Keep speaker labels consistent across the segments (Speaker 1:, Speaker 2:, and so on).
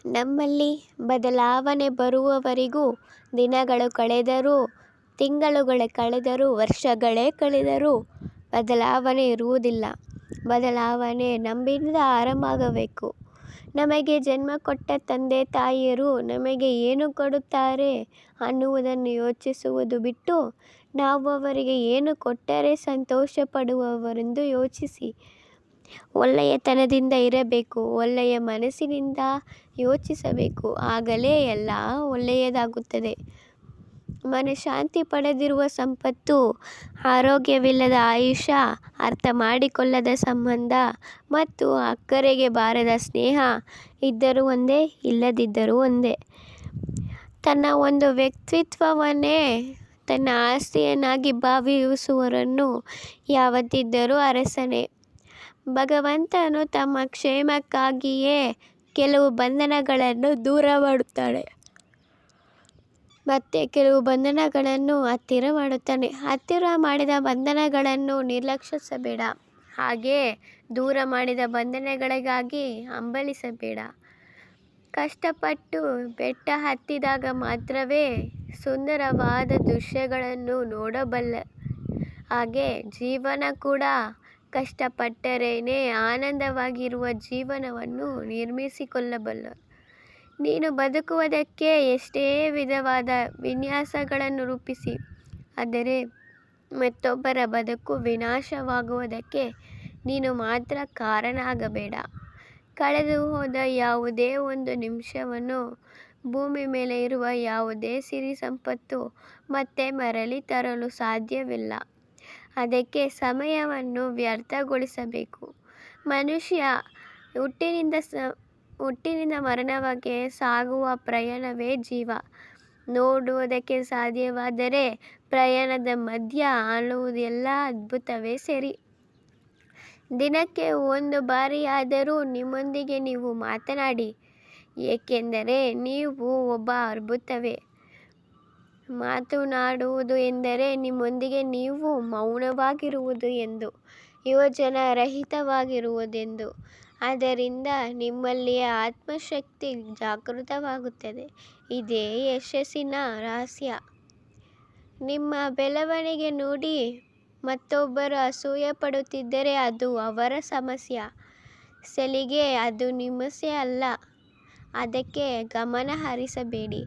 Speaker 1: ನಮ್ಮಲ್ಲಿ ಬದಲಾವಣೆ ಬರುವವರೆಗೂ ದಿನಗಳು ಕಳೆದರೂ, ತಿಂಗಳುಗಳೇ ಕಳೆದರೂ, ವರ್ಷಗಳೇ ಕಳೆದರೂ ಬದಲಾವಣೆ ಇರುವುದಿಲ್ಲ. ಬದಲಾವಣೆ ನಮ್ಮಿಂದ ಆರಂಭವಾಗಬೇಕು. ನಮಗೆ ಜನ್ಮ ಕೊಟ್ಟ ತಂದೆ ತಾಯಿಯರು ನಮಗೆ ಏನು ಕೊಡುತ್ತಾರೆ ಅನ್ನುವುದನ್ನು ಯೋಚಿಸುವುದು ಬಿಟ್ಟು, ನಾವು ಅವರಿಗೆ ಏನು ಕೊಟ್ಟರೆ ಸಂತೋಷ ಪಡುವವರೆಂದು ಯೋಚಿಸಿ. ಒಳ್ಳೆಯತನದಿಂದ ಇರಬೇಕು, ಒಳ್ಳೆಯ ಮನಸ್ಸಿನಿಂದ ಯೋಚಿಸಬೇಕು. ಆಗಲೇ ಎಲ್ಲ ಒಳ್ಳೆಯದಾಗುತ್ತದೆ. ಮನಃಶಾಂತಿ ಪಡೆದಿರುವ ಸಂಪತ್ತು, ಆರೋಗ್ಯವಿಲ್ಲದ ಆಯುಷ್ಯ, ಅರ್ಥ ಮಾಡಿಕೊಳ್ಳದ ಸಂಬಂಧ ಮತ್ತು ಅಕ್ಕರೆಗೆ ಬಾರದ ಸ್ನೇಹ ಇದ್ದರೂ ಒಂದೇ, ಇಲ್ಲದಿದ್ದರೂ ಒಂದೇ. ತನ್ನ ಒಂದು ವ್ಯಕ್ತಿತ್ವವನ್ನೇ ತನ್ನ ಆಸ್ತಿಯನ್ನಾಗಿ ಭಾವಿಸುವವರನ್ನು ಯಾವತ್ತಿದ್ದರೂ ಅರಸನೇ. ಭಗವಂತನು ತಮ್ಮ ಕ್ಷೇಮಕ್ಕಾಗಿಯೇ ಕೆಲವು ಬಂಧನಗಳನ್ನು ದೂರ ಮಾಡುತ್ತಾನೆ, ಮತ್ತೆ ಕೆಲವು ಬಂಧನಗಳನ್ನು ಹತ್ತಿರ ಮಾಡುತ್ತಾನೆ. ಹತ್ತಿರ ಮಾಡಿದ ಬಂಧನಗಳನ್ನು ನಿರ್ಲಕ್ಷಿಸಬೇಡ, ಹಾಗೆ ದೂರ ಮಾಡಿದ ಬಂಧನಗಳಿಗಾಗಿ ಹಂಬಲಿಸಬೇಡ. ಕಷ್ಟಪಟ್ಟು ಬೆಟ್ಟ ಹತ್ತಿದಾಗ ಮಾತ್ರವೇ ಸುಂದರವಾದ ದೃಶ್ಯಗಳನ್ನು ನೋಡಬಲ್ಲೆ. ಹಾಗೆ ಜೀವನ ಕೂಡ ಕಷ್ಟಪಟ್ಟರೇನೇ ಆನಂದವಾಗಿರುವ ಜೀವನವನ್ನು ನಿರ್ಮಿಸಿಕೊಳ್ಳಬಲ್ಲ. ನೀನು ಬದುಕುವುದಕ್ಕೆ ಎಷ್ಟೇ ವಿಧವಾದ ವಿನ್ಯಾಸಗಳನ್ನು ರೂಪಿಸಿ, ಆದರೆ ಮತ್ತೊಬ್ಬರ ಬದುಕು ವಿನಾಶವಾಗುವುದಕ್ಕೆ ನೀನು ಮಾತ್ರ ಕಾರಣ ಆಗಬೇಡ. ಕಳೆದು ಹೋದ ಯಾವುದೇ ಒಂದು ನಿಮಿಷವನ್ನು, ಭೂಮಿ ಮೇಲೆ ಇರುವ ಯಾವುದೇ ಸಿರಿ ಸಂಪತ್ತು ಮತ್ತೆ ಮರಳಿ ತರಲು ಸಾಧ್ಯವಿಲ್ಲ. ಅದಕ್ಕೆ ಸಮಯವನ್ನು ವ್ಯರ್ಥಗೊಳಿಸಬೇಕು. ಮನುಷ್ಯ ಹುಟ್ಟಿನಿಂದ ಮರಣದವರೆಗೆ ಸಾಗುವ ಪ್ರಯಾಣವೇ ಜೀವ. ನೋಡುವುದಕ್ಕೆ ಸಾಧ್ಯವಾದರೆ ಪ್ರಯಾಣದ ಮಧ್ಯ ಅನ್ನುವುದೆಲ್ಲ ಅದ್ಭುತವೇ ಸರಿ. ದಿನಕ್ಕೆ ಒಂದು ಬಾರಿಯಾದರೂ ನಿಮ್ಮೊಂದಿಗೆ ನೀವು ಮಾತನಾಡಿ, ಏಕೆಂದರೆ ನೀವು ಒಬ್ಬ ಅದ್ಭುತವೇ. ಮಾತನಾಡುವುದು ಎಂದರೆ ನಿಮ್ಮೊಂದಿಗೆ ನೀವು ಮೌನವಾಗಿರುವುದು ಎಂದು, ಯೋಜನಾರಹಿತವಾಗಿರುವುದೆಂದು. ಅದರಿಂದ ನಿಮ್ಮಲ್ಲಿಯ ಆತ್ಮಶಕ್ತಿ ಜಾಗೃತವಾಗುತ್ತದೆ. ಇದೇ ಯಶಸ್ಸಿನ ರಹಸ್ಯ. ನಿಮ್ಮ ಬೆಳವಣಿಗೆ ನೋಡಿ ಮತ್ತೊಬ್ಬರು ಅಸೂಯೆ ಪಡುತ್ತಿದ್ದರೆ ಅದು ಅವರ ಸಮಸ್ಯೆ, ಸಲಿಗೆ, ಅದು ನಿಮ್ಮಸೆ ಅಲ್ಲ. ಅದಕ್ಕೆ ಗಮನ ಹರಿಸಬೇಡಿ,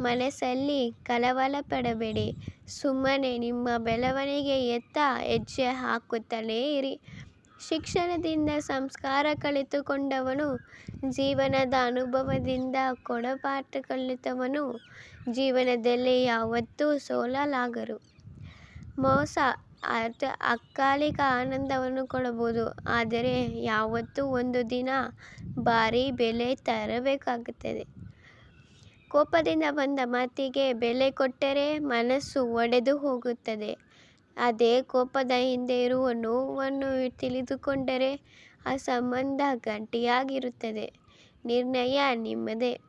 Speaker 1: ಮನಸ್ಸಲ್ಲಿ ಕಳವಳ ಪಡಬೇಡಿ. ಸುಮ್ಮನೆ ನಿಮ್ಮ ಬೆಳವಣಿಗೆಯತ್ತ ಹೆಜ್ಜೆ ಹಾಕುತ್ತಲೇ ಇರಿ. ಶಿಕ್ಷಣದಿಂದ ಸಂಸ್ಕಾರ ಕಲಿತುಕೊಂಡವನು, ಜೀವನದ ಅನುಭವದಿಂದ ಗುಣಪಾಠ ಕಲಿತವನು ಜೀವನದಲ್ಲಿ ಯಾವತ್ತೂ ಸೋಲಲಾಗರು. ಮೋಸ ಅಕಾಲಿಕ ಆನಂದವನ್ನು ಕೊಡಬಹುದು, ಆದರೆ ಯಾವತ್ತೋ ಒಂದು ದಿನ ಭಾರೀ ಬೆಲೆ ತರಬೇಕಾಗುತ್ತದೆ. ಕೋಪದಿಂದ ಬಂದ ಮಾತಿಗೆ ಬೆಲೆ ಕೊಟ್ಟರೆ ಮನಸ್ಸು ಒಡೆದು ಹೋಗುತ್ತದೆ. ಅದೇ ಕೋಪದ ಹಿಂದೆ ಇರುವ ನೋವನ್ನು ತಿಳಿದುಕೊಂಡರೆ ಆ ಸಂಬಂಧ ಗಟ್ಟಿಯಾಗಿರುತ್ತದೆ. ನಿರ್ಣಯ ನಿಮ್ಮದೇ.